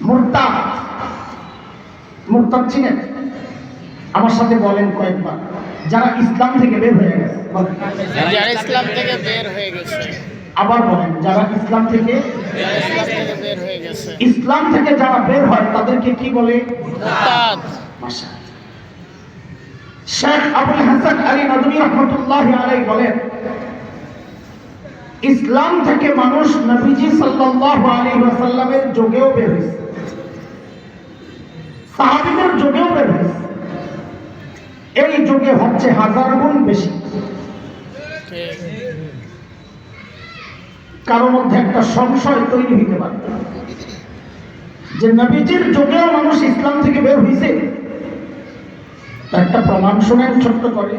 মুরতাদ। মুরতাদ চিনেন? আমার সাথে বলেন কয়েকবার, যারা ইসলাম থেকে বের হয়ে গেছে। যারা ইসলাম থেকে বের হয়ে গেছে। আবার বলেন, যারা ইসলাম থেকে বের হয়ে গেছে। ইসলাম থেকে যারা বের হয় তাদেরকে কি বলে? মুরতাদ। মাশাআল্লাহ। শেখ আবুল হাসান আলী নদভী রহমতুল্লাহ আলাইহি বলেন, ইসলাম থেকে মানুষ নবীজি সাল্লাল্লাহু আলাইহি ওয়াসাল্লামের যুগেও বের হয়েছে, সাহাবীদের যুগেও বের হয়েছে। এই যুগে হচ্ছে 1000 গুণ বেশি। কারোর মধ্যে একটা সংশয় তৈরি হইতে পারে যে নবীজির যুগেও মানুষ ইসলাম থেকে বের হয়েছে। একটা প্রমাণ শুনেন ছোট্ট করে।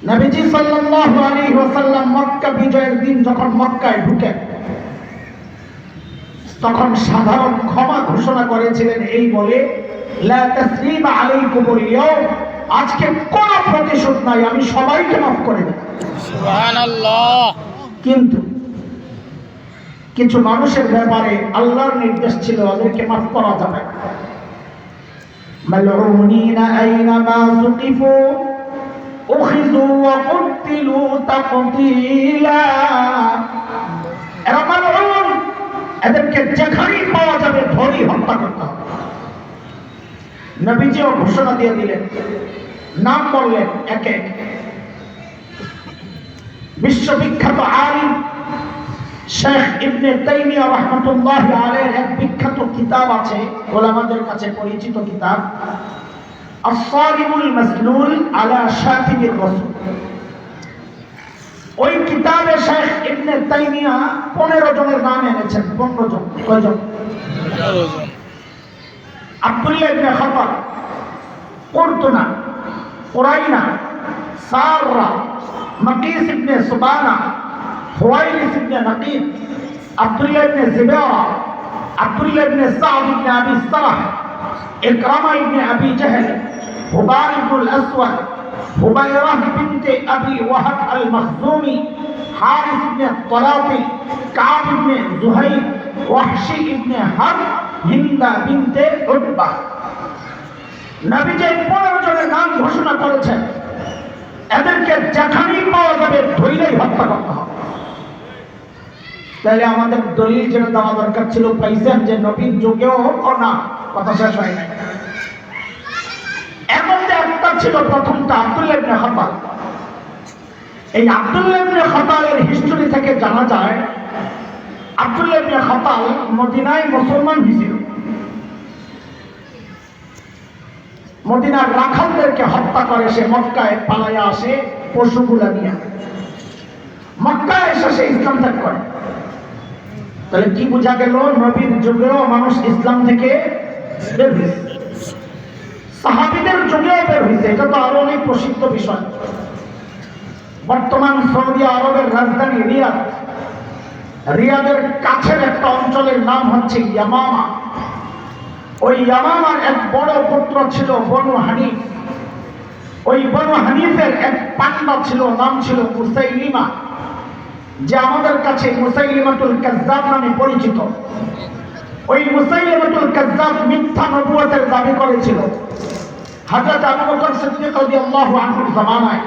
নবীজি সাল্লাল্লাহু আলাইহি ওয়াসাল্লাম মক্কা বিজয়ের দিন যখন মক্কায় ঢুকেন, তখন সাধারণ ক্ষমা ঘোষণা করেছিলেন এই বলে, লা তাসরিবা আলাইকুমুল ইয়াওম, আজকে কোনো প্রতিশোধ নাই, আমি সবাইকে মাফ করে দেব। সুবহানাল্লাহ। কিন্তু কিছু মানুষের ব্যাপারে আল্লাহর নির্দেশ ছিল ওদেরকে মাফ করা যাবে না। মালউনিনা আইনামা সুকিফু উখিযু ওয়া কুতিলু তাকতীলা। এরা মালউন, এদেরকে যেখানেই পাওয়া যাবে ধরেই হত্যা করতে হবে। নবীজিও ঘোষণা দিয়ে দিলেন, নাম বললেন একে একে। বিশ্ববিখ্যাত আলিম শেখ ইবনে তাইমিয়া রাহমাতুল্লাহি আলাইহির এক বিখ্যাত কিতাব আছে, ওলামাদের কাছে পরিচিত কিতাব, আস-সারিমুল মাসলুল আলা শাতিমির রাসূল। ওই কিতাবে শেখ ইবনে তাইমিয়া 15 জনের নাম এনেছেন। 15 জন। কয়জন? আব্দুল্লাহ ইবনে খাতাব, কুরতুনা, কুরাইনা, সাররা, মাকিস ইবনে সুবানা, হুয়াইলিস ইবনে নাকিব, আব্দুল্লাহ ইবনে জিবারা, আব্দুল্লাহ ইবনে সাদ ইবনে আবি সালাহ, ইকরামা ইবনে আবি জাহল, হুবার ইবনুল আসওয়াদ, হুবাইরাহ বিনতে আবি ওয়াহাব আল মখজুমি, হারিস ইবনে তলাতি, কাব ইবনে জুহাইর, ওয়াহশি ইবনে হারব, হিন্দা বিনতে উতবা। নবীজি 15 জনের নাম ঘোষণা করেছেন, এদেরকে যেখানেই পাওয়া যাবে ধৈর্যই হত্যা করতে হবে। তাহলে আমাদের দলিল যেটা দেওয়া দরকার ছিল পাইছেন, যে নবীর যুগেও না, কথা শেষ হয় নাই। এর মধ্যে একটা ছিল, প্রথমটা আব্দুল্লাহ ইবনে খাতাল। এই আব্দুল্লাহ ইবনে খাতালের হিস্টরি থেকে জানা যায়, আব্দুল্লাহ ইবনে খাতাল মদিনায় মুসলমান হয়েছিল। মদিনার রাখালদেরকে হত্যা করে সে মক্কায় পালাইয়া আসে পশুগুলা নিয়ে। মক্কায় এসে সে ইসলাম ত্যাগ করে। তাহলে কি বোঝা গেল? নবীর যুগেও মানুষ ইসলাম থেকে বের হয়েছে, সাহাবীদের যুগেও বের হয়েছে। এটা তো আরো অনেক প্রসিদ্ধ বিষয়। বর্তমান সৌদি আরবের রাজধানী রিয়াদ, রিয়াদের কাছের একটা অঞ্চলের নাম হচ্ছে ইয়ামামা। ওই ইয়ামামার এক বড় পুত্র ছিল বনু হানিফ। ওই বনু হানিফের এক পান্ডা ছিল, নাম ছিল মুসাইলিমা, যে আমাদের কাছে মুসাইলিমাতুল কাজ্জাব নামে পরিচিত। ওই মুসাইলিমাতুল কাজ্জাব মিথ্যা নবুয়তের দাবি করেছিল হযরত আবু বকর সিদ্দিক রাদিয়াল্লাহু আনহুর জামানায়।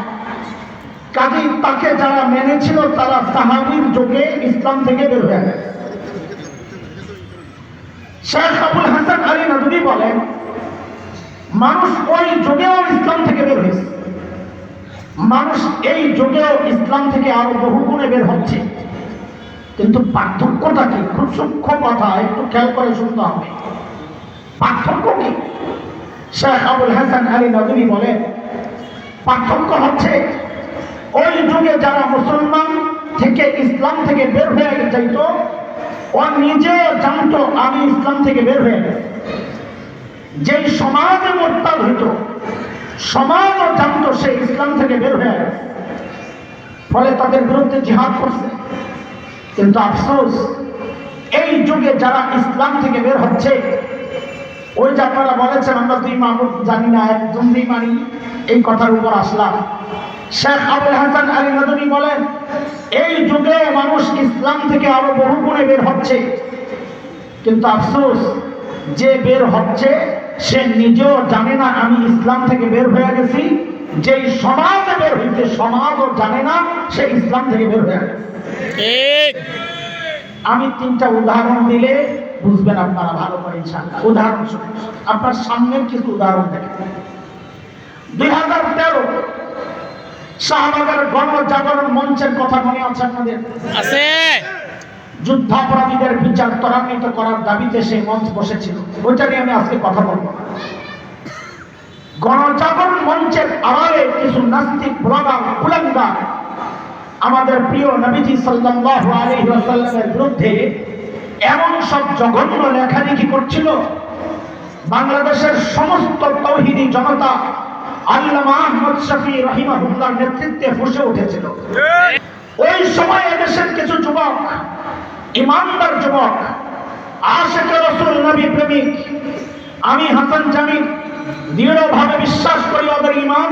কাজেই তাকে যারা মেনেছিল তারা সাহাবীর যুগে ইসলাম থেকে বের হয়ে গেছে। শেখ আবুল হাসান আলী নদভী বলেন, মানুষ ওই যুগেও ইসলাম থেকে বের হয়েছে, মানুষ এই যুগেও ইসলাম থেকে আরো বহু গুণে বের হচ্ছে। কিন্তু পার্থক্যটা কি? খুব সূক্ষ্ম কথা, একটু খেয়াল করে শুনতে হবে। পার্থক্য কি? শেখ আবুল হাসান আলী নদভী বলেন, পার্থক্য হচ্ছে ওই যুগে যারা মুসলমান থেকে ইসলাম থেকে বের হয়ে যাইত, ও নিজেও জানতো আমি ইসলাম থেকে বের হয়ে গেছি। যেই সমাজে মোরতাদ হইত, সমাজও জানতো সে ইসলাম থেকে বের হয়ে গেছে, ফলে তাদের বিরুদ্ধে জিহাদ করছে। কিন্তু আফসোস, এই যুগে যারা ইসলাম থেকে বের হচ্ছে, ওই যে আপনারা বলেছেন আমরা দুই মাহবুব জানি না, একজন মানি, এই কথার উপর আসলাম। শেখ আবুল হাসান আলী নদভী বলেন, এই যুগে মানুষ ইসলাম থেকে আরো বহু গুণে বের হচ্ছে। কিন্তু আফসোস, যে বের হচ্ছে সে নিজেও জানে না আমি ইসলাম থেকে বের হয়ে গেছি, যেই সমাজে বের হইতে সমাজও জানে না সে ইসলাম থেকে বের হয়ে গেছে। ঠিক। আমি 3টা উদাহরণ দিলে বুঝবেন আপনারা ভালো করে ইনশাআল্লাহ। উদাহরণ শুনুন, আপনার সামনের কিছু উদাহরণ দেখেন। 2013 শাহবাগের গণজাগরণ মঞ্চের কথা মনে আছে আপনাদের? আছে। যুদ্ধাপরাধীদের বিচার ত্বরান্বিত করার দাবিতে সেই মঞ্চ বসেছিল, ওইটা নিয়ে আমি আজকে কথা বলবো না। গণজাগরণ মঞ্চের আড়ালে কিছু নাস্তিক ব্লগার কুলাঙ্গার আমাদের প্রিয় নবীজি সাল্লাল্লাহু আলাইহি ওয়াসাল্লামের বিরুদ্ধে এমন সব জঘন্য লেখালেখি করছিল, বাংলাদেশের সমস্ত তাওহীদি জনতা আল্লামা আহমদ শফি রাহিমাহুল্লাহর নেতৃত্বে ফুঁসে উঠেছিল। ওই সময় এদেশের কিছু যুবক, ইমানদার যুবক, আশিকে রাসূল নবী প্রেমিক, আমি হাসান জামিল দৃঢ়ভাবে বিশ্বাস করি ওদের ইমান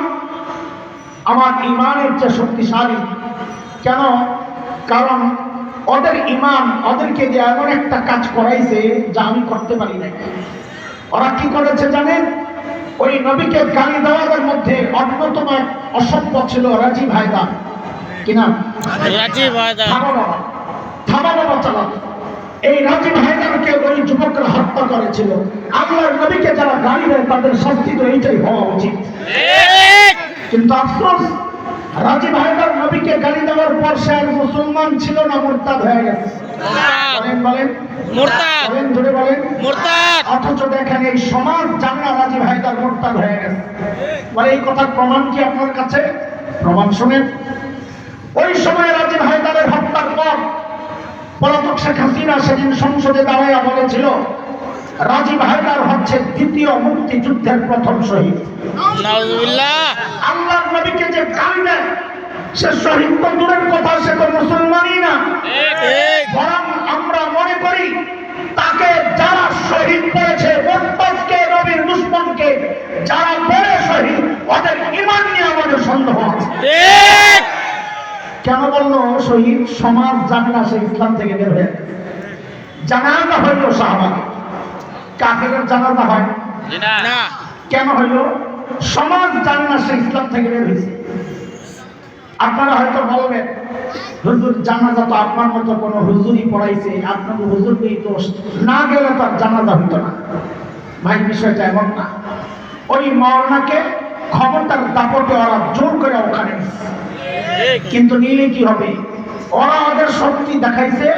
আমার ইমানের চেয়ে শক্তিশালী। কেন? কারণ ওদের ইমান ওদেরকে দিয়ে এমন একটা কাজ করাইছে যা আমি করতে পারি না। ওরা কি করেছে জানেন? ওই নবীকে গালি দেওয়াদের মধ্যে অন্যতম এক অসভ্য ছিল রাজীব হায়দার। কিনা? রাজীব হায়দার। থামা বাবা চালা। এই রাজীব হায়দারকে ওই যুবকরা হত্যা করেছিল। আল্লাহর নবীকে যারা গালি দেয় তাদের শাস্তি তো এইটাই হওয়া উচিত। ঠিক। কিন্তু আফসোস, রাজীব হায়দার নবীকে গালি দেওয়ার পর সে আর মুসলমান ছিল না, মুরতাদ হয়ে গেছে। বলেন বলেন মুরতাদ। বলেন, জোরে বলেন। মুরতাদ। অথচ দেখেন এই সমাজ জানে না রাজীব হায়দার মুরতাদ হয়ে গেছে। বলে এই কথার প্রমাণ কি আপনার কাছে? প্রমাণ শুনেন। ওই সময় রাজীব হায়দারের হত্যার পর পলাতক শেখ হাসিনা সেদিন সংসদে দাঁড়াইয়া বলেছিল রাজীব হায়দার হচ্ছে দ্বিতীয় মুক্তিযুদ্ধের প্রথম শহীদ। নাউজুবিল্লাহ। আল্লাহর নবীকে যে গালি দেয় সে শহীদ তো দূরের কথা, সে তো মুসলমানই না। ঠিক। বরং আমরা মনে করি তাকে যারা শহীদ করেছে, মুরতাদকে, নবীর দুশমনকে যারা বলে শহীদ, ওদের ঈমান নিয়ে আমাদের সন্দেহ আছে। ঠিক। কেন বললো শহীদ? সমাজ জানে না সে ইসলাম থেকে বের হয়ে গেছে। জানাজা হইল শাহবাগে, কাফেরের জানাজা হয় না। কেন হইল? সমাজ জানে না সে ইসলাম থেকে বের হয়েছে। আপনারা হয়তো বলবেন হুজুর জানাজা তো আপনার মতো কোনো হুজুরই পড়াইছে, আপনাকে হুজুরকেই দোষ, না গেলে তো আর জানাজা হইতো না। ভাই বিষয়টা এমন না। ওই মাওলানাকে ক্ষমতার দাপটে ওরা জোর করে ওখানে নিচ্ছে। কিন্তু নিলে কি হবে? ওরা ওদের শক্তি দেখাইছে,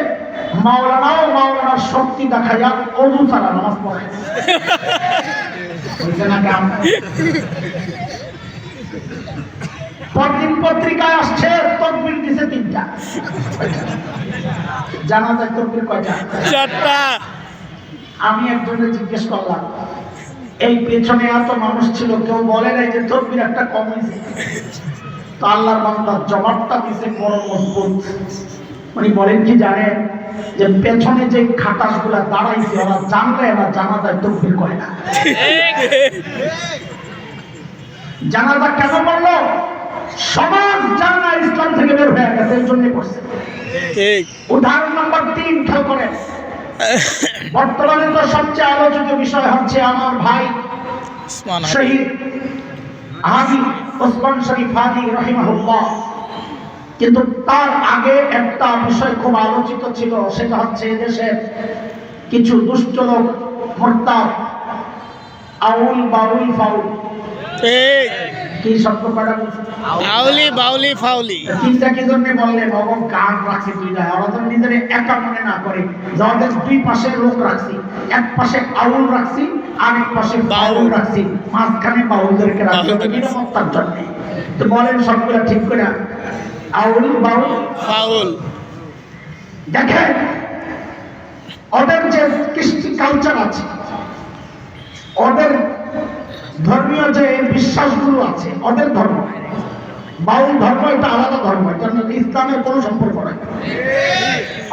মাওলানাও মাওলানার শক্তি দেখাইয়া অজু ছাড়া নামাজ পড়ে। পরদিন পত্রিকায় আসছে তকবীর দিছে 3টা, জানাজার তকবীর কয়টা? 4টা। আমি একজনের জিজ্ঞেস করলাম এই পেছনে এত মানুষ ছিল, কেউ বলে নাই যে তকবীর একটা কম হয়েছে? তো আল্লাহর বান্দা জবাবটা দিছে বড় মজবুত। উনি বলেন কি জানেন? যে পেছনে যে খাটাস গুলা দাঁড়াইছে ওরা জানলে এরা জানাজায় তকবীর করে না। জানাজা কেন বললো? সমাজ জানা ইসলাম থেকে বের হয়ে গেছে, এই জন্য করছে। ঠিক। উদাহরণ নম্বর 3 খেয়াল করেন। বর্তমানে তো সবচেয়ে আলোচিত বিষয় হচ্ছে আমার ভাই শহীদ হাজী ওসমান শরীফ হাদি রাহিমাহুল্লাহ। কিন্তু তার আগে একটা বিষয় খুব আলোচিত ছিল, সেটা হচ্ছে এদেশের কিছু দুষ্ট লোক, মুরতাদ, আউল বাউল ফাউল। ঠিক। কি শব্দ কয়টা বলছে? আউলি বাউলি ফাউলি। তিনটা কি জন্য বললেন? বাবা গান রাখছি 2টা, ওরা তো নিজের একা মনে না করে, যাদের 2 পাশে লোক রাখছি, এক পাশে আউল রাখছি আর এক পাশে বাউল রাখছি, মাঝখানে বাউলদেরকে রাখছি নিরাপত্তার জন্য। তো বলেন সবগুলা ঠিক করে, আউল বাউল ফাউল। দেখেন ওদের যে কৃষ্টি কালচার আছে, ওদের ধর্মীয় যে বিশ্বাসগুলো আছে, ওদের ধর্ম বাউল ধর্ম এটা আলাদা ধর্ম, এটা ইসলামের কোনো সম্পর্ক নাই।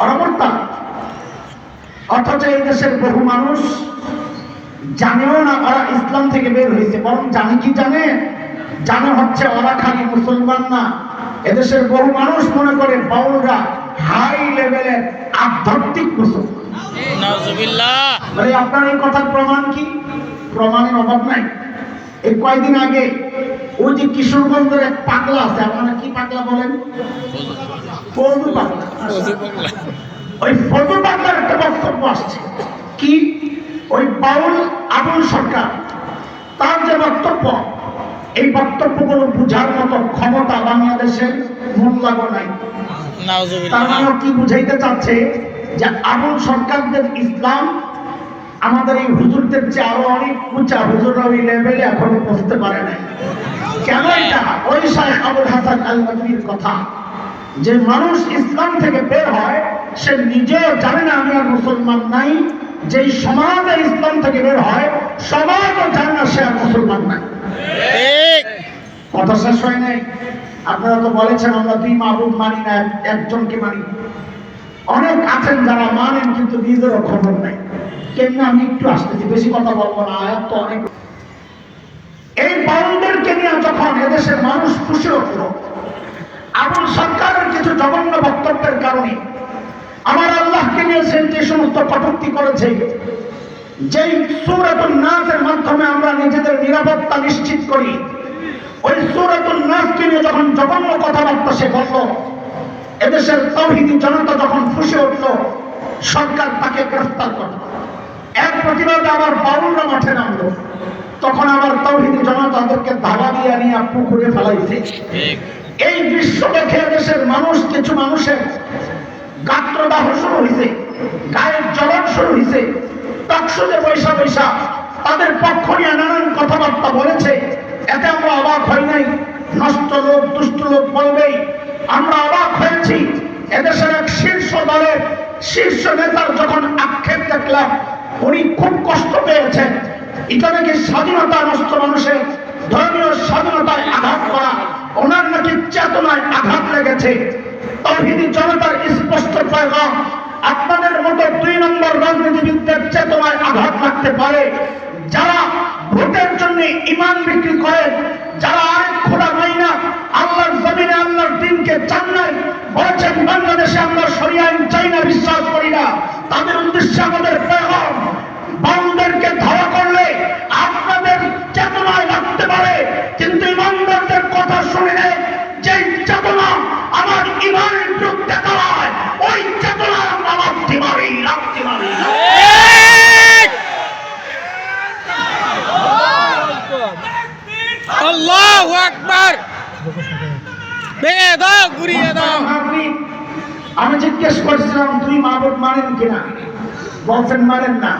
ওরা মুরতাদ। অথচ এই দেশের বহু মানুষ জানেও না ওরা ইসলাম থেকে বের হয়েছে, বরং জানে কি জানে? জানে হচ্ছে ওরা খালি মুসলমান না, এদেশের বহু মানুষ মনে করে বাউলরা হাই লেভেলের আধ্যাত্মিক মুসলমান। নাউজুবিল্লাহ। মানে আপনার এই কথার প্রমাণ কি? প্রমাণের অভাব নাই। এই কয়েকদিন আগে ওই যে কিশোরগঞ্জের এক পাগলা আছে, আপনারা কি পাগলা বলেন? ফজু পাগলা। ফজু পাগলা। ওই ফজু পাগলার একটা বক্তব্য আসছে কি, ওই বাউল আবুল সরকার তার যে বক্তব্য, এই বক্তব্যগুলো বুঝার মতো ক্ষমতা বাংলাদেশের মোল্লাগো নাই। তার নাউজুবিল্লাহ। মানে কি বুঝাইতে চাচ্ছে যে আবুল সরকারদের ইসলাম আমাদের এই হুজুরদের চেয়ে আরো অনেক উঁচা, হুজুররা ওই লেভেলে এখনো পৌঁছতে পারে নাই। কেন এটা? ওই শাইখ আবুল হাসান আল নদভীর কথা, যে মানুষ ইসলাম থেকে বের হয় সে নিজেও জানে না আমি আর মুসলমান নাই, যেই সমাজে ইসলাম থেকে বের হয় সমাজও জানে না সে আর মুসলমান নাই। ঠিক। কথা শেষ হয় নাই। আপনারা তো বলেছেন আমরা দুই মাহবুব মানি না, একজনকে মানি। অনেক আছেন যারা মানেন কিন্তু নিজেরও খবর নাই। কেমনে আমি একটু আসতেছি, বেশি কথা বলবো না, আয়াত তো অনেক। এই বাউলদেরকে নিয়ে যখন এদেশের মানুষ খুশি হতো, আবুল সরকারের কিছু জঘন্য বক্তব্যের কারণে আমার আল্লাহকে নিয়ে সে যে সমস্ত কটূক্তি করেছে, যেই সূরাতুন নাসের মাধ্যমে আমরা নিজেদের নিরাপত্তা নিশ্চিত করি, ওই সূরাতুন নাসকে নিয়ে যখন জঘন্য কথাবার্তা সে বলল, এদেশের তাওহীদি জনতা যখন ফুঁসে উঠল, সরকার তাকে গ্রেফতার করল। এক প্রতিবাদে আবার বাউলরা মাঠে নামলো, তখন আবার তাওহীদি জনতাদেরকে ধাওয়া দিয়ে নিয়ে পুকুরে ফেলাইছে। এই দৃশ্য দেখে দেশের মানুষ, কিছু মানুষের গাত্রদাহ শুরু হয়েছে, গায়ের জ্বলন শুরু হয়েছে, টকশোতে পয়সা পয়সা তাদের পক্ষ নিয়ে নানান কথাবার্তা বলেছে। এতে আমরা অবাক হই নাই, নষ্ট লোক দুষ্ট লোক বলবেই। আমরা অবাক হয়েছি এদেশের এক শীর্ষ দলের শীর্ষ নেতার যখন আক্ষেপ দেখলাম, উনি খুব কষ্ট পেয়েছেন। এটা নাকি স্বাধীনতা নষ্ট, মানুষের ধর্মীয় স্বাধীনতায় আঘাত করা, ওনার নাকি চেতনায় আঘাত লেগেছে। তাওহীদি জনতার স্পষ্ট পয়গাম, আপনাদের মতো 2 নম্বর রাজনীতিবিদদের চেতনায় আঘাত লাগতে পারে, যারা ভোটের জন্য ঈমান বিক্রি করে, যারা আরেক খোদা নাই না, আল্লাহর জমিনে আল্লাহর দ্বীনকে চান নাই, বলেছেন বাংলাদেশে আমরা শরিয়া আইন চাই না, বিশ্বাস করি না, তাদের উদ্দেশ্যে আমাদের পয়গাম, বাউলদেরকে ধাওয়া করলে আপনাদের চেতনায় লাগতে পারে, কিন্তু ইমানদারদের কথা শুনে যে চেতনা আমার ইমানের বিরুদ্ধে দাঁড়ায়, ওই চেতনায় আমরা লাগতে পারি। আল্লাহু আকবার। ভেঙে দাও, গুড়িয়ে দাও। আমি জিজ্ঞেস করছিলাম দুই মাহবুব মানেন কিনা, বলছেন মানেন না।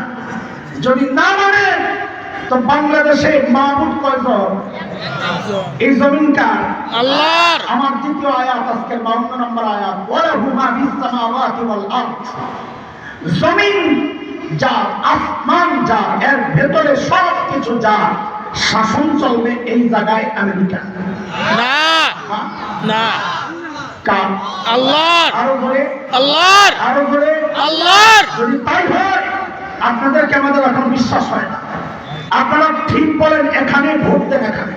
যদি না মানেন তো বাংলাদেশে মাহবুব কয়জন? এই জমিনকার আল্লাহর। আমার দ্বিতীয় আয়াত, আজকের 52 নম্বর আয়াত, ওয়ালাহু মা ফিস সামাওয়াতি ওয়াল আরদ। জমিন যা, আসমান যা, এর ভেতরে সব কিছু যা, শাসন চলবে এই জায়গায় আমেরিকা না না, কার? আল্লাহর। আরো ধরে, আল্লাহর। আরো ধরে, আল্লাহর। যদি তাই হয় আপনাদেরকে আমাদের এখন বিশ্বাস হয় না। আপনারা ঠিক বলেন, এখানে ভোট দেন, এখানে,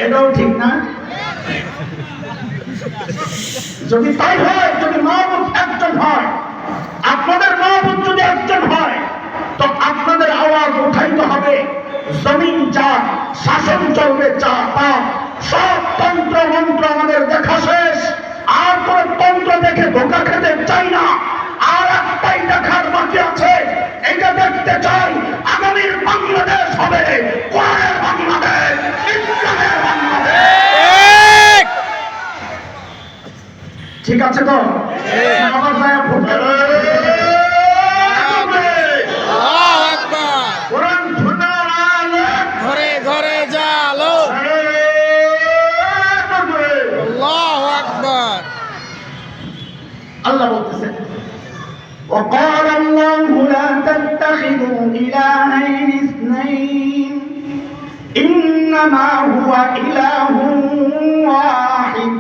এটাও ঠিক না। যদি তাই হয়, যদি মাহবুব একজন হয়, আপনাদের মাহবুব যদি একজন হয়, তো আপনাদের আওয়াজ উঠাইতে হবে, জমিন যা, শাসন চলবে যা, তা সব তন্ত্র মন্ত্র আমাদের দেখা শেষ। আর কোন তন্ত্র দেখে ধোকা খেতে চাই না। আর একটাই দেখার বাকি আছে, এটা দেখতে চাই আগামীর বাংলাদেশ হবে কোরআনের বাংলাদেশ, ইসলামের বাংলাদেশ। ঠিক আছে তো? আমার যায় ভোট আল্লাহু আকবার। কোরআন শোনার আলো, ঘরে ঘরে জালো। আল্লাহু আকবার। আল্লাহ বলতেছেন, وقال الله لا تتخذوا إلهين اثنين إنما هو إله واحد।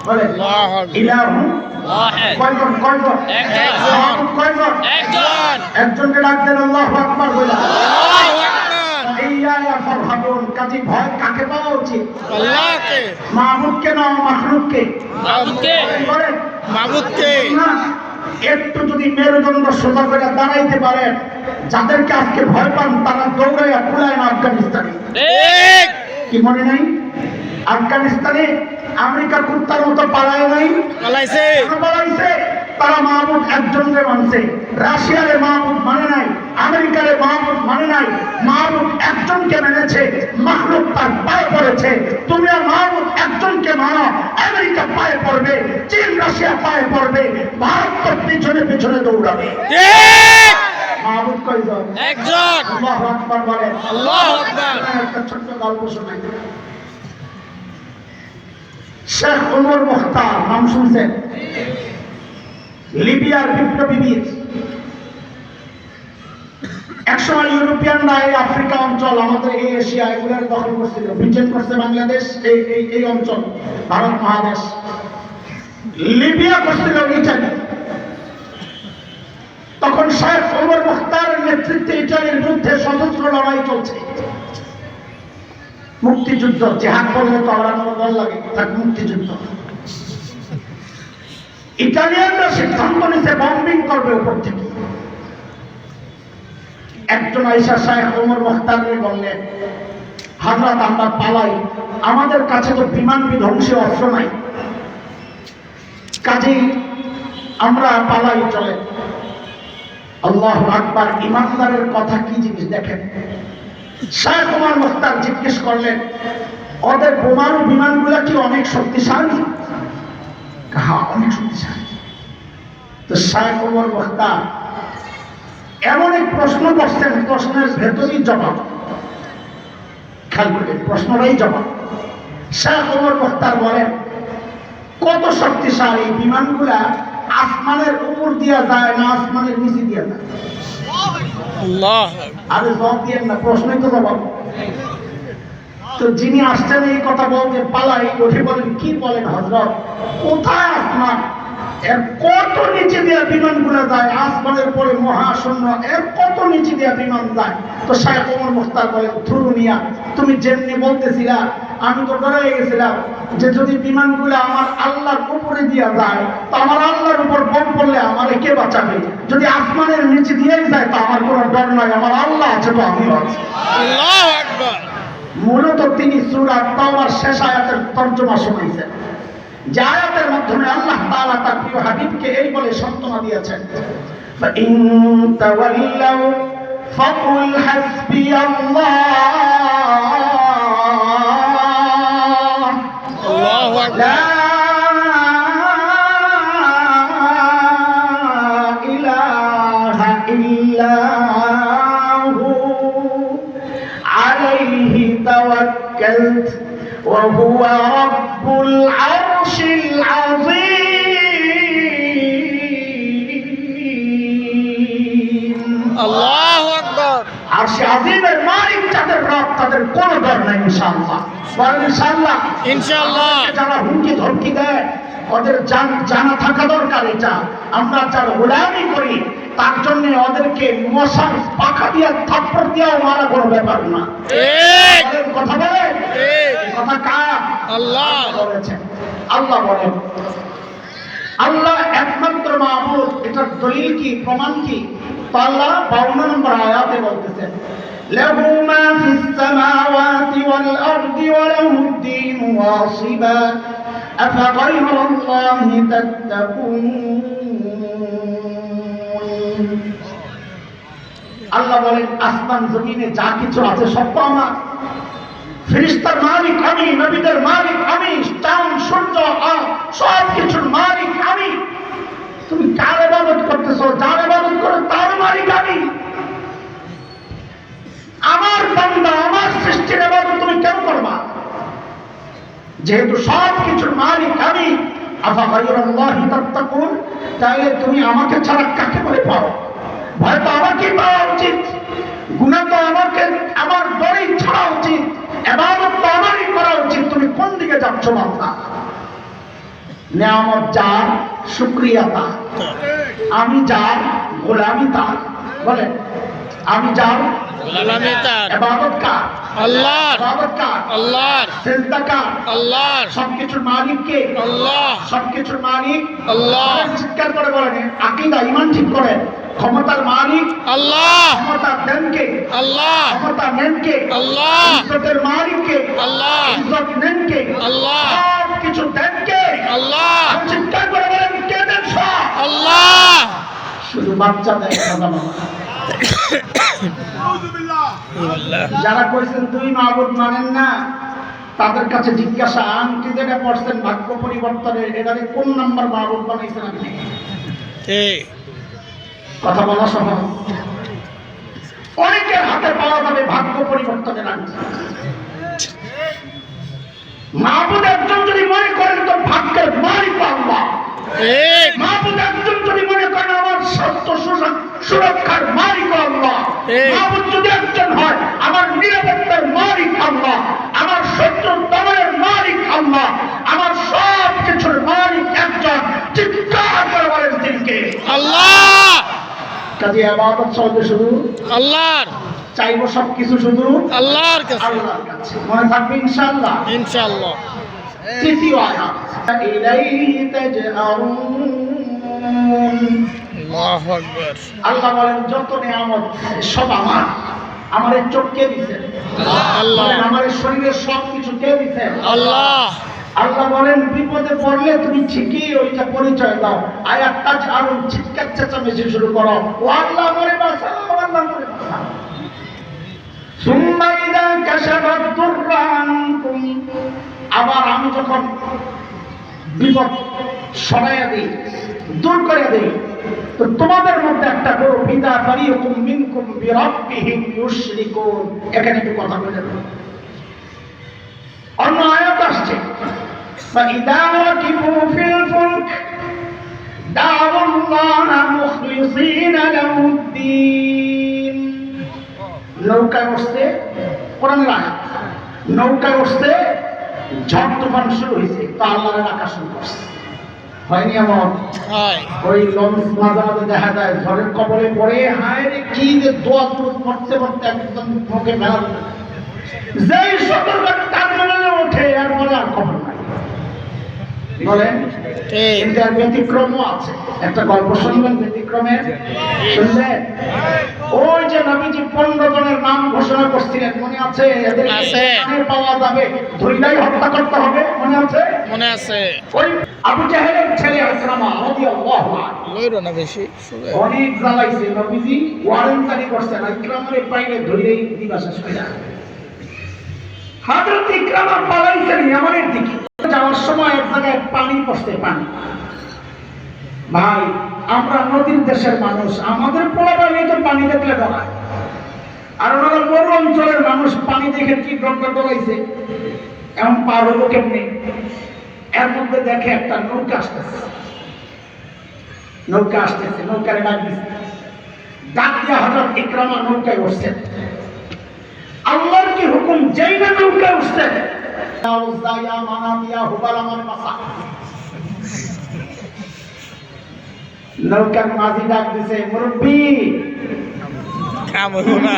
বলে আল্লাহু আকবার। ইলাহু ওয়াহিদ। কয়জন? কয়জন? একজন। কয়জন? একজন। একজনকে ডাক দেন আল্লাহু আকবার বলে। আল্লাহু আকবার। এই আয়াত ফারহাবুন, কাজী ভয় কাকে পাওয়া উচিত? আল্লাহকে। মাহবুবকে না মাখলুককে? মাবুদকে। বলেন মাবুদকে। না, একটু যদি মেরুদণ্ড সোজা করে দাঁড়াইতে পারেন, যাদেরকে আজকে ভয় পান তারা দৌড়াইয়া কুলায় না আফগানিস্তানে। ঠিক। কি মনে নাই? আফগানিস্তানে আমেরিকা কুত্তার মতো পালায় নাই, পালাইছে। কেন পালাইছে? তারা মাহমুদ একজনকে মানছে। রাশিয়ারে মাহমুদ মানে নাই, আমেরিকারে মাহমুদ মানে নাই, মাহমুদ একজনকে মেনেছে, মাহমুদ তার পায়ে পড়েছে। তুমি আর মাহমুদ একজনকে মানো, আমেরিকা পায়ে পড়বে, চীন রাশিয়া পায়ে পড়বে, ভারত তো পিছনে পিছনে দৌড়াবে। ঠিক। মাহমুদ কয়জন? একজন। আল্লাহু আকবার বলেন। আল্লাহু আকবার। একটা ছোট্ট গল্প শোনাই। শেখ ওমর মুখতার নাম শুনছেন? লিবিয়ার বিপ্লবীর। একসময় ইউরোপিয়ানরা এই আফ্রিকা অঞ্চল, আমাদের এই এশিয়া, এগুলোর দখল করছিল, ব্রিটেন করছে বাংলাদেশ, এই অঞ্চল, ভারত মহাদেশ। লিবিয়া করছিল ইটালি। তখন শেখ ওমর মুখতারের নেতৃত্বে ইটালির বিরুদ্ধে সশস্ত্র লড়াই চলছে। মুক্তিযুদ্ধ, জেহাদ করলে তো আমরা দল লাগে, তার মুক্তিযুদ্ধ। ইটালিয়ানরা সিদ্ধান্ত নিতে বম্বিং করবে উপর থেকে। একজন আইসা শেখ ওমর মুখতারকে বললেন, হযরত আমরা পালাই, আমাদের কাছে তো বিমান বিধ্বংসী অস্ত্র নাই, কাজেই আমরা পালাই, চলে। আল্লাহু আকবার। ইমানদারের কথা কি জিনিস দেখেন। শেখ ওমর মুখতার জিজ্ঞেস করলেন, ওদের বোমারু বিমানগুলা কি অনেক শক্তিশালী? হ্যাঁ, অনেক শক্তিশালী। তো শেখ ওমর মুখতার এমন এক প্রশ্ন করছেন, প্রশ্নের ভেতরই জবাব। খেয়াল করে, প্রশ্নটাই জবাব। শেখ ওমর মুখতার বলেন, কত শক্তিশালী বিমানগুলা আসমানের উপর দিয়া যায় না আসমানের নিচে দিয়া যায়? আল্লাহ। আরে জবাব দিয়েন না, প্রশ্নই তো জবাব। তো যিনি আসছেন এই কথা বলতে পালাই, উঠে বলেন, কি বলেন হযরত, কোথায় আসমান? এর কত নিচে দিয়া বিমানগুলো যায়, আসমানের পরে মহাশূন্য, এর কত নিচে দিয়া বিমান যায়। তো শেখ ওমর মুখতার বলেন, ধুরুনিয়া, তুমি যেমনি বলতেছিলা আমি তো ডরে গেছিলাম যে যদি বিমানগুলো আমার আল্লাহর উপরে দিয়া যায় তো আমার আল্লাহর উপর বোম পড়লে আমারে কে বাঁচাবে? যদি আসমানের নিচে দিয়েই যায় তো আমার কোনো ডর নাই, আমার আল্লাহ আছে, তো আমিও আছি। আল্লাহু আকবার। মূলত তিনি সূরা তাওবার শেষ আয়াতের তর্জমা শুনাইছেন, যে আয়াতের মাধ্যমে আল্লাহ তাআলা তার প্রিয় হাবিবকে এই বলে সান্ত্বনা দিয়েছেন, فَإِن تَوَلَّوْا فَقُلْ حَسْبِيَ اللَّهُ আল্লাহু আকবার। لا إله إلا هو عليه توكلت وهو رب العرش العظيم। আল্লাহু আকবার। আরশে আজিমের মালিক যাদের রব, তাদের কোনো ডর নাই ইনশাআল্লাহ। বলেন ইনশাআল্লাহ। ইনশাআল্লাহ। যারা হুমকি ধমকি দেয় ওদের জানা থাকা দরকার, এটা আমরা যারা গোলামি করি তার জন্য ওদেরকে মশার পাখা দিয়ে থাপ্পড় দিয়েও মারা কোনো ব্যাপার না। ঠিক। বলেন, কথা বলেন, ঠিক। এই কথা কার? আল্লাহ বলেছেন। আল্লাহ বলেন, আল্লাহ একমাত্র মাবুদ। এটার দলিল কি, প্রমাণ কি? তো আল্লাহ 52 নম্বর আয়াতে বলতেছেন, লাহু মা ফিস সামাওয়াতি ওয়াল আরদি ওয়া লাহুদ দীনু ওয়াসিবা আফাগায়রাল্লাহি তাত্তাকুন। আল্লাহ বলেন, আসমান জমিনে যা কিছু আছে সব তো আমার। ফেরেশতার মালিক আমি, নবীদের মালিক আমি, চাঁদ সূর্য সব কিছুর মালিক আমি। তুমি কার ইবাদত করতেছো? যার ইবাদত করো তার মালিক আমি। আমার বান্দা, আমার সৃষ্টির ইবাদত তুমি কেন করবা? যেহেতু সব কিছুর মালিক আমি, আফাগায়রাল্লাহি তাত্তাকুন, তাহলে তুমি আমাকে ছাড়া কাকে বলে পাও? ভয় তো আমাকেই পাওয়া উচিত, গুনাহ তো আমাকে, আমার ডরেই ছাড়া উচিত, ইবাদত তো আমারই করা উচিত। তুমি কোন দিকে যাচ্ছ বান্দা? নিয়ামত যার, শুকরিয়া তার। আমি যার, গোলামি তার। বলেন, আমি যার, গোলামি তার, ইবাদত কার? আল্লাহর। ইবাদত কার? আল্লাহর। সিজদা কার? আল্লাহর। সবকিছুর মালিক কে? আল্লাহ। সবকিছুর মালিক আল্লাহ। চিৎকার করে বলেন, আকীদা ঈমান ঠিক করেন। ক্ষমতার মালিক আল্লাহ। ক্ষমতা দেন কে? আল্লাহ। ক্ষমতা নেন কে? আল্লাহ। ইজ্জতের মালিক কে? আল্লাহ। ইজ্জত নেন কে? আল্লাহ। সব কিছু দেন কে? আল্লাহ। চিৎকার করে বলেন, কে দেন সব? আল্লাহ। শুধু বাচ্চা দেয় খাজা বাবা। যারা কইছেন দুই মাবুদ মানেন না, তাদের কাছে জিজ্ঞাসা, আংটি যেটা পড়ছেন ভাগ্য পরিবর্তনের, এটারে কোন নাম্বার মাবুদ বানাইছেন আপনি? ঠিক। কথা বলা সহজ। অনেকের হাতে পাওয়া যাবে ভাগ্য পরিবর্তনের আংটি। মাবুদ একজন যদি মনে করেন তো ভাগ্যের মালিক আল্লাহ। ঠিক। মাহবুব একজন যদি মনে করেন আমার স্বাস্থ্য সুরক্ষার মালিক আল্লাহ। মাহবুব যদি একজন হয় আমার নিরাপত্তার মালিক আল্লাহ, আমার শত্রু দমনের মালিক আল্লাহ, আমার সব কিছুর মালিক একজন। চিৎকার করে বলেন তিনি কে? আল্লাহ। কাজে ইবাদত চলবে শুধু আল্লাহর। চাইবো সবকিছু শুধু আল্লাহর কাছে। আল্লাহর কাছে। মনে থাকবে ইনশাআল্লাহ। ইনশাআল্লাহ। তৃতীয় আয়াত, ইলাইহি তাজআরুন। আল্লাহু আকবার। আল্লাহ বলেন যত নিয়ামত সব আমার। আমার এই চোখ কে দিয়েছেন? আল্লাহ। বলেন আমার এই শরীরের সব কিছু কে দিয়েছেন? আল্লাহ। আল্লাহ বলেন বিপদে পড়লে তুমি ঠিকই ওইটা পরিচয় দাও। আয়াত তাজআরুন, চিৎকার চেঁচামেচি শুরু করো, ও আল্লাহ মরে বাঁচাও, আল্লাহ মরে বাঁচাও। সুম্মা ইযা কাশাফাদ দুররা আনকুম, আবার আমি যখন বিপদ সরাইয়া দিই, দূর করে দিই, তো তোমাদের মধ্যে একটা বড় পিতা ফারিকুম মিনকুম বিরাব্বিহিম ইউশরিকুন। এখানে একটু কথা বলে দেব। অন্য আয়াত আসছে, ফাইদা রাকিবু ফিল ফুলক দাউল্লাহ মুখলিসিনা লাহুদ্দিন। নৌকায় বসতে, কোরআনের আয়াত, নৌকায় বসতে ঝড় তুফান শুরু হয়েছে, তো আল্লাহর ডাকা শুরু করছে। হয়নি এমন? হয়। ওই লঞ্চ মাঝে মাঝে দেখা যায় ঝড়ের কবলে পড়ে, হায় রে কি যে দোয়া দূর করতে করতে একদম মুখে ভেড়া যেই সতর্ক টার্মিনালে ওঠে আর বলে আর খবর নাই। বলেন ঠিক। কিন্তু আর ব্যতিক্রমও আছে। একটা গল্প শুনবেন ব্যতিক্রমের? শুনলেন? ওই যে নবীজি 15 জনের নাম ঘোষণা করছিলেন, মনে আছে? এদের আছে। পাওয়া যাবে, ধৈর্যই হত্যা করতে হবে, মনে আছে? মনে আছে। ওই আবু জাহেলের ছেলে ইকরামা রাদিয়াল্লাহু আনহু লইরো না বেশি। শুনে। অনেক জ্বালাইছে, নবীজি ওয়ারেন্ট জারি করছেন ইকরামারে পাইলে ধৈর্যই দিবা শেষ হয়ে যায়। হযরত ইকরামা পালাইছেন ইয়ামানের দিকে। যাওয়ার সময় এক জায়গায় পানি পড়ছে, পানি। ভাই আমরা নদীর দেশের মানুষ, আমাদের পোলাপানি তো পানি দেখলে ডরায়, আর ওনারা মরু অঞ্চলের মানুষ, পানি দেখে কি ডরাইছে, এমন পার হবো কেমনি? এর মধ্যে দেখে একটা নৌকা আসতেছে, নৌকা আসতেছে, নৌকারে ডাক দিচ্ছে, ডাক দিয়া হযরত ইকরামা নৌকায় উঠছেন। আল্লাহর কি হুকুম, যেই না নৌকায় উঠছেন, নৌকার মাঝি ডাক দিছে, মুরব্বী কাম হইব না।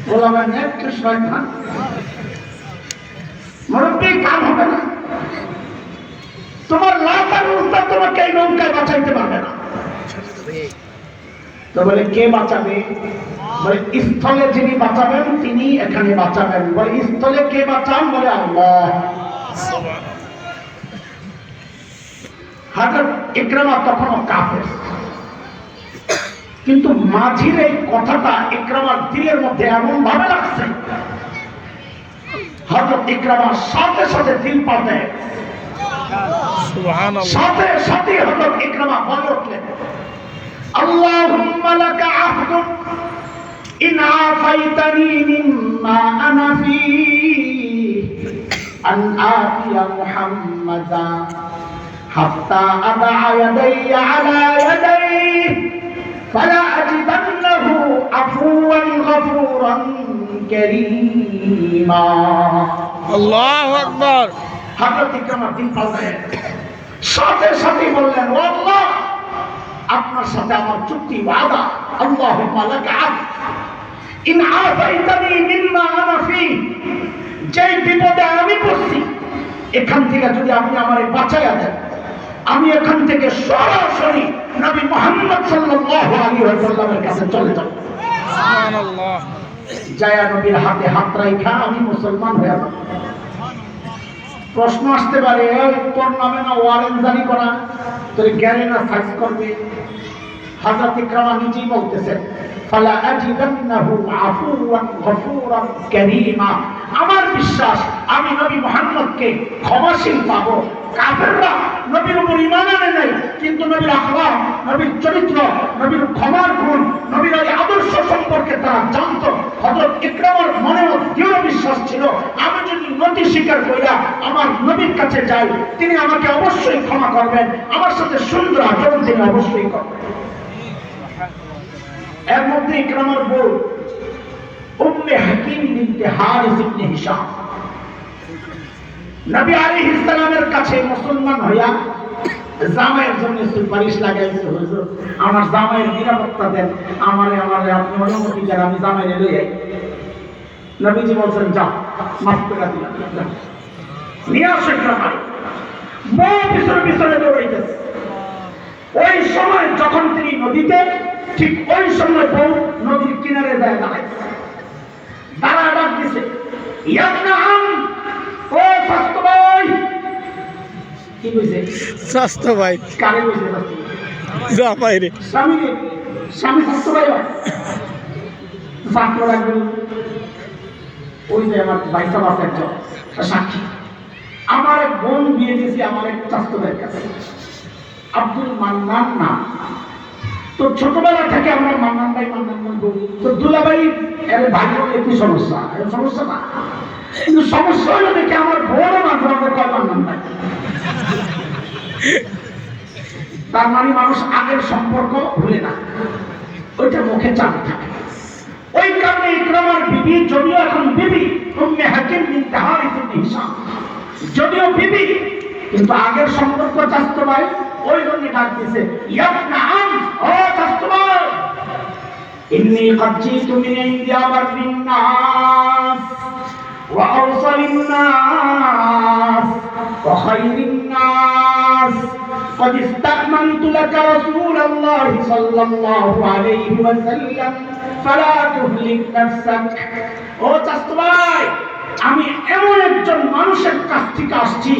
বললাম একটু শয়তান, মুরব্বী কাম হবে না, তোমার লাভ আর উস্তাদ তোমাকে এই নৌকায় বাঁচাইতে পারবে না। তো বলে কে বাঁচাবে? বলে স্থলে যিনি বাঁচাবেন তিনি এখানে বাঁচাবেন। বলে স্থলে কে বাঁচান? বলে আল্লাহ। হযরত ইকরামা তখনও কাফের, কিন্তু মাঝির এই কথাটা ইকরামার দিলের মধ্যে এমন ভাবে লাগছে, হযরত ইকরামার সাথে সাথে দিল পাল্টে, সুবহানাল্লাহ। সাথে সাথে হযরত ইকরামা বলে উঠলেন, আল্লাহুম্মা লাকা আহদু ইন আফাইতানি মিম্মা আনা ফি আন আতিয়া মুহাম্মাদা হাত্তা আদা ইয়াদাইয়া আলা ইয়াদাইহি ফালা আজিদান্নাহু আফুওয়ান গফুরান কারীমা। আল্লাহু আকবার। হযরত ইকরামা দিন পাল্টে সাথে সাথে বললেন, ও আল্লাহ, আপনার সাথে আমার চুক্তি ওয়াদা, আল্লাহুম্মা লাকা আহদ, ইন আফাইতানি মিম্মা আনা ফি, যেই বিপদে আমি পড়ছি এখান থেকে যদি আপনি আমারে বাঁচাইয়া দেন, আমি এখান থেকে সরাসরি নবী মুহাম্মদ সাল্লাল্লাহু আলাইহি ওয়াসাল্লামের কাছে চলে যাব। সুবহানাল্লাহ। জায়া নবীর হাতে হাত রাখা আমি মুসলমান হয়ে যাব। প্রশ্ন আসতে পারে, তোর নামে না ওয়ারেন্ট জারি করা, তোর গেলে না সাইজ করবে? হযরত ইকরামা নিজেই বলতেছেন, ফালা আজিদান্নাহু আফুওয়ান গফুরান কারীমা, আমার বিশ্বাস আমি নবী মুহাম্মদকে ক্ষমাশীল পাবো। কাফেররা নবীর উপর ঈমান আনে নাই, কিন্তু নবীর আখলাক, নবীর চরিত্র, নবীর ক্ষমার গুণ, নবীর এই আদর্শ সম্পর্কে তারা জানতো। হযরত ইকরামার মনেও দৃঢ় বিশ্বাস ছিল, আমি যদি নতি স্বীকার কইরা আমার নবীর কাছে যাই, তিনি আমাকে অবশ্যই ক্ষমা করবেন, আমার সাথে সুন্দর আচরণ তিনি অবশ্যই করবেন। এর মধ্যে ইকরামার বউ উম্মে হাকিম বিনতে হারিস ইবনে হিশাম নবী আলাইহিস সালামের কাছে মুসলমান হইয়া জামাইয়ের জন্য সুপারিশ লাগাইছে, হুজুর আমার জামাইয়ের নিরাপত্তা দেন, আমারে আপনি অনুমতি দেন, আমি জামাইরে লই যাই। নবীজি বলছেন, যাও, মাফ করে দিলাম, নিয়ে আসো ইকরামা। বউ পিছনে পিছনে দৌড়াইতেছে। ওই সময় যখন তিনি নদীতে, ঠিক ওই সময় বউ নদীর কিনারে যায় দাঁড়াইছে, দাঁড়া ডাক দিছে, ইয়াবনা আম, ও স্বাস্থ্য ভাই। কি কইছে? স্বাস্থ্য ভাই। কারে কইছে? যা বাইরে। স্বামী, স্বামী স্বাস্থ্য ভাই হয়। স্বাস্থ্য রাখবেন, ওই যে আমার ভাই সাহেব আছে একজন সাক্ষী, আমার এক বোন বিয়ে দিয়েছি আমার এক স্বাস্থ্য ভাইয়ের কাছে, আব্দুল মান্নান না। তো ছোটবেলা থেকে আমরা মান্নান ভাই বলি। তো দুলাভাই এর ভাই বলে কি সমস্যা? সমস্যা না, কিন্তু সমস্যা হলো দেখে আমার বোনও মাঝে মাঝে কয় মান্নান ভাই। তার মানে মানুষ আগের সম্পর্ক ভুলে না, ওইটা মুখে চাপ থাকে। ওই কারণে ইকরামার বিবি, যদিও এখন বিবি উম্মে হাকিম বিনতে হারিস ইবনে হিশাম, যদিও বিবি, কিন্তু আগের সম্পর্ক চাস্তো ভাই, ওই জন্য ডাক দিছে, ইয়াবনা আম, ও চাস্তো ভাই, ইন্নী কদ জিতু মিন ইনদি আবারিন নাস ওয়া আওসালিন নাস ওয়া খায়রিন নাস, قد استأمنت لك رسول الله صلى الله عليه وسلم فلا تهلك نفسك। ও চাস্তো ভাই, আমি এমন একজন মানুষের কাছ থেকে আসছি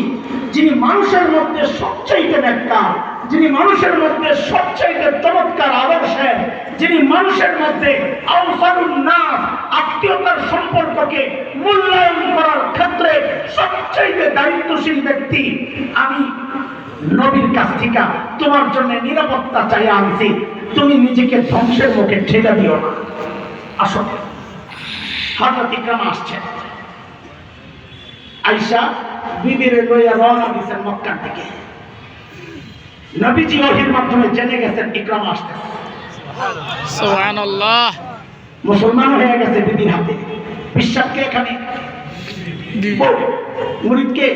যিনি মানুষের মধ্যে সবচাইতে নেককার, যিনি মানুষের মধ্যে সবচাইতে চমৎকার আদর্শের, যিনি মানুষের মধ্যে আওসালুন নাস, আত্মীয়তার সম্পর্ককে মূল্যায়ন করার ক্ষেত্রে সবচাইতে দায়িত্বশীল ব্যক্তি। আমি নবীর কাছ থেকে তোমার জন্য নিরাপত্তা চাই আনছি, তুমি নিজেকে ধ্বংসের মুখে ঠেলে দিও না। আসো। হযরত ইকরামা আসছে, আয়েশা বিবিরে লইয়া রওনা দিয়েছেন মক্কার দিকে। নবীজি ওহীর মাধ্যমে জেনে গেছেন ইকরামা আসতেছে। সুবহানাল্লাহ। মুসলমান হয়ে গেছে বিবির হাতে। বিশ্বাসকে এখানে মুরিদকে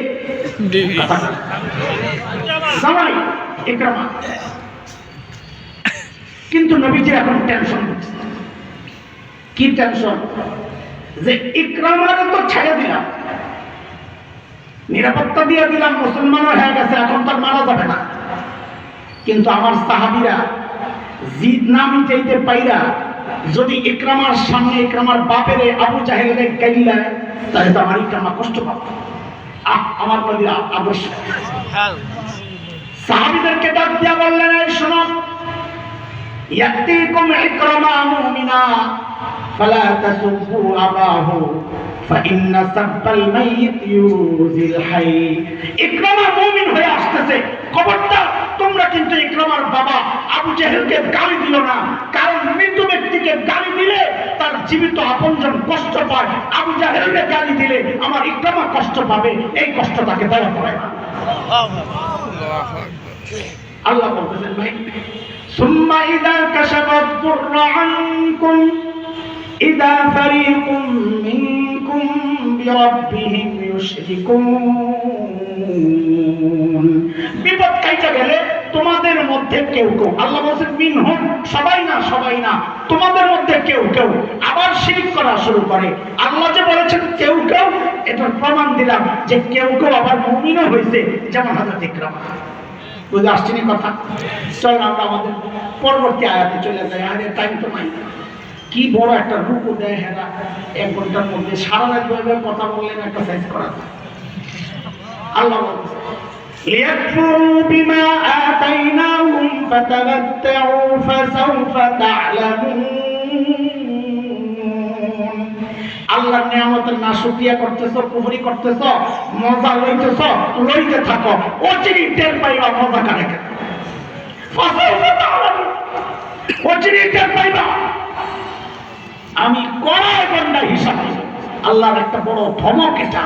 জামাই ইকরামা। কিন্তু নবীজির এখন টেনশন হচ্ছে। কি টেনশন? যে ইকরামারে তো ছেড়ে দিলাম, নিরাপত্তা দিয়ে দিলাম, মুসলমান হয়ে গেছে, এখন তো মারা যাবে না, কিন্তু আমার সাহাবীরা জিদ না মিটাইতে পাইরা যদি ইকরামার সামনে ইকরামার বাপেরে আবু জাহেলে গাইলা, তাহলে তো আমার ইকরামা কষ্ট পাবে। আমার নবীর আদর্শ। সাহাবীদেরকে ডাক দিয়া বললেন, এই শোনো, ইয়াতিকুম ইকরামা মুমিনা ফালা তাসুবু আবাহু ফাইন্না সাব্বাল মাইয়িত ইউজিল হাই। ইকরামা মুমিন হয়ে আসতেছে, খবরদার তোমরা কিন্তু ইকরামার বাবা আবু জাহেলকে গালি দিও না, কারণ মৃত ব্যক্তিকে গালি দিলে তার জীবিত আপনজন কষ্ট পায়, আবু জাহেলকে গালি দিলে আমার ইকরামা কষ্ট পাবে, এই কষ্ট তাকে দেওয়া হবে না। আল্লাহ বলতেছেন, ভাই সুম্মা ইযা কাশাফা দুররা আনকুম ইযা ফারিকুম মিনকুম বিরাব্বিহিম ইউশরিকুন। বিপদ কাইটা গেলে তোমাদের মধ্যে কেউ কেউ, আল্লাহ বলেন মিনহুম, সবাই না, সবাই হয় না। তোমাদের মধ্যে কেউ কেউ আবার শিরক করা শুরু করে। আল্লাহ যে বলেছেন কেউ কেউ, এটার প্রমাণ দিলাম যে কেউ কেউ আবার মুমিনও হয়েছে, যেমন হযরত ইকরামা। বুঝে আসছে না কথা? চল আমরা আমাদের পরবর্তী আয়াতে চলে যাই। আরে টাইম তো নাই। কি বড় একটা রূপও দেয় হেরা 1 ঘন্টার মধ্যে। সারা রাত ভাবে কথা বললেন, একটা সাইজ করা যায়। আল্লাহ বলছে ليكفروا بما آتيناهم فتمتعوا فسوف تعلمون। আল্লাহর নিয়ামতের নাশুকরিয়া করতেছো, কুফরি করতেছো, মজা লইতেছো, লইতে থাকো, অচিরেই টের পাইবা মজা কারে কেন। فسوف تعلمون, অচিরেই টের পাইবা। আমি কড়াই গন্ডা হিসাবে আল্লাহর একটা বড় ধমক এটা।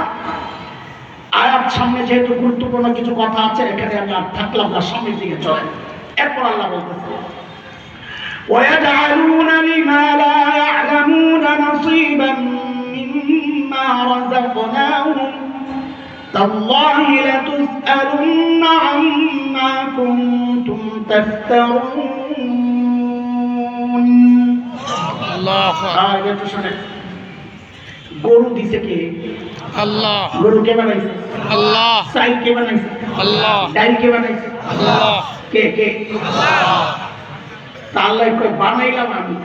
আয়াত সামনে যেহেতু গুরুত্বপূর্ণ কিছু কথা আছে, এখানে আমি আর থাকলাম না, সামনের দিকে চলেন। এরপর আল্লাহ বলতেছে وَيَجْعَلُونَ لِمَا لَا يَعْلَمُونَ نَصِيبًا مِّمَّا رَزَقْنَاهُمْ تَاللَّهِ لَتُسْأَلُنَّ عَمَّا كُنتُمْ تَفْتَرُونَ। আল্লাহ একটু শুনেন, গরু দিছে কে? আল্লাহ। গরু কে বানাইছে? আল্লাহ। চাল কে বানাইছে? আল্লাহ। ডাল কে বানাইছে? আল্লাহ। কে কে? আল্লাহ। তাহলে কই বানাইলাম আমি,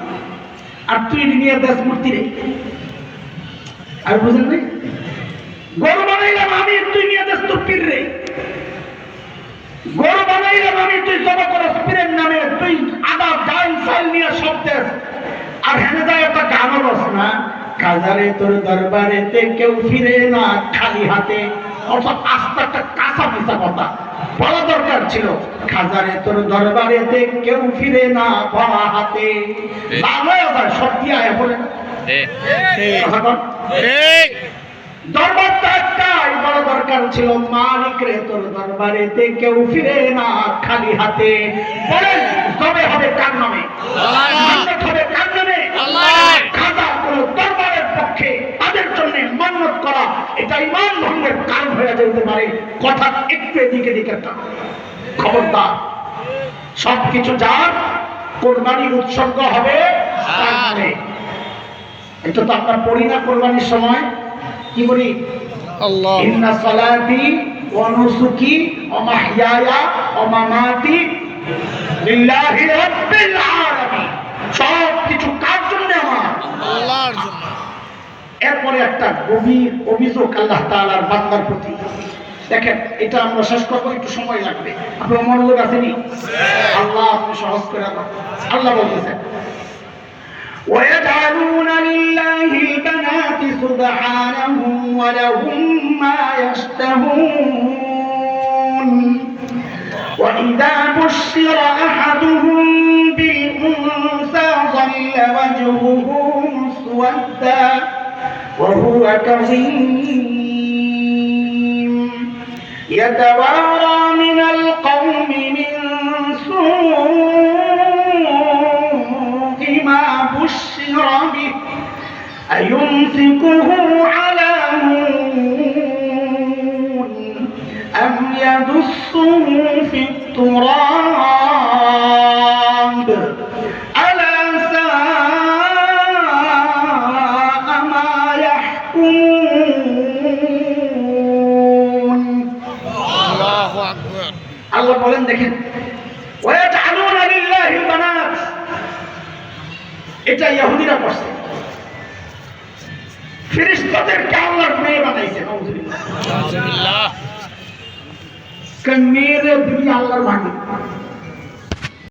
আর তুই নিয়ে দেশ মূর্তি রে। আর বুঝেন নাই? গরু বানাইলাম আমি, তুই নিয়ে দেশ তোর পীর রে। গরু বানাইলাম আমি, তুই জমা করস পীরের নামে, তুই আদা ডাল চাল নিয়ে সব দেশ। আর হেনে যায় একটা গান বস না, কাজারে তোর দরবারেতে কেউ ফিরে না খালি হাতে। অর্থাৎ আস্তে একটা কাঁচা পিসা কথা বলা দরকার ছিল, খাজারে তোর দরবারেতে কেউ ফিরে না ভরা হাতে। সব দিয়ে আয়া বলে দরবারটা একটাই বড় দরকার ছিল, মালিক রে তোর দরবারেতে কেউ ফিরে না খালি হাতে। বলেন তবে হবে কার নামে? মান্নত হবে কার নামে? খাজা কোন দরবারের পক্ষে তাদের জন্য মান্নত করা, এটা ঈমান ভঙ্গের কারণ হয়ে যেতে পারে। কথা একটু এদিকে দিকে খবরদার। সবকিছু যার কোরবানি উৎসর্গ হবে তার নামে। এটা তো আপনার পড়ি না কোরবানির সময় কি বলি? আল্লাহ। ইন্না সালাতি ওয়া নুসুকি ওয়া মাহইয়ায়া ওয়া মামাতি লিল্লাহি রাব্বিল আলামিন। সব কিছু কার জন্য? আমার আল্লাহর জন্য। এরপরে একটা গভীর অভিযোগ আল্লাহ তাআলার বান্দার প্রতি। দেখেন, এটা আমরা শেষ করবো, একটু সময় লাগবে। আপনার মনোযোগ আসেনি? আল্লাহ আপনি সহজ করে দেন। আল্লাহ বলতেছেন وَيَجْعَلُونَ لِلَّهِ الْبَنَاتِ سُبْحَانَهُ وَلَهُم مَّا يَشْتَهُونَ وَإِذَا بُشِّرَ أَحَدُهُم بِالْأُنثَىٰ ظَلَّ وَجْهُهُ مُسْوَدًّا وَهُوَ كَظِيمٌ يَتَوَارَىٰ مِنَ الْقَوْمِ مِن سُوءِ مَا بُشِّرَ بِهِ أَيُمْسِكُهُ عَلَىٰ هُونٍ أَمْ يَدُسُّهُ فِي التُّرَابِ أَلَا سَاءَ مَا يَحْكُمُونَ। আল্লাহু আকবার। আল্লাহ বলেন, দেখেন ওয়াজআলুনা লিল্লাহিল বানাত, এটা ইহুদিরা করছে। ফেরেশতাদেরকে আল্লাহর মেয়ে বানাইছে। নাউযুবিল্লাহ। আল্লাহ। মেয়ের দুনিয়া আল্লাহর বাণী।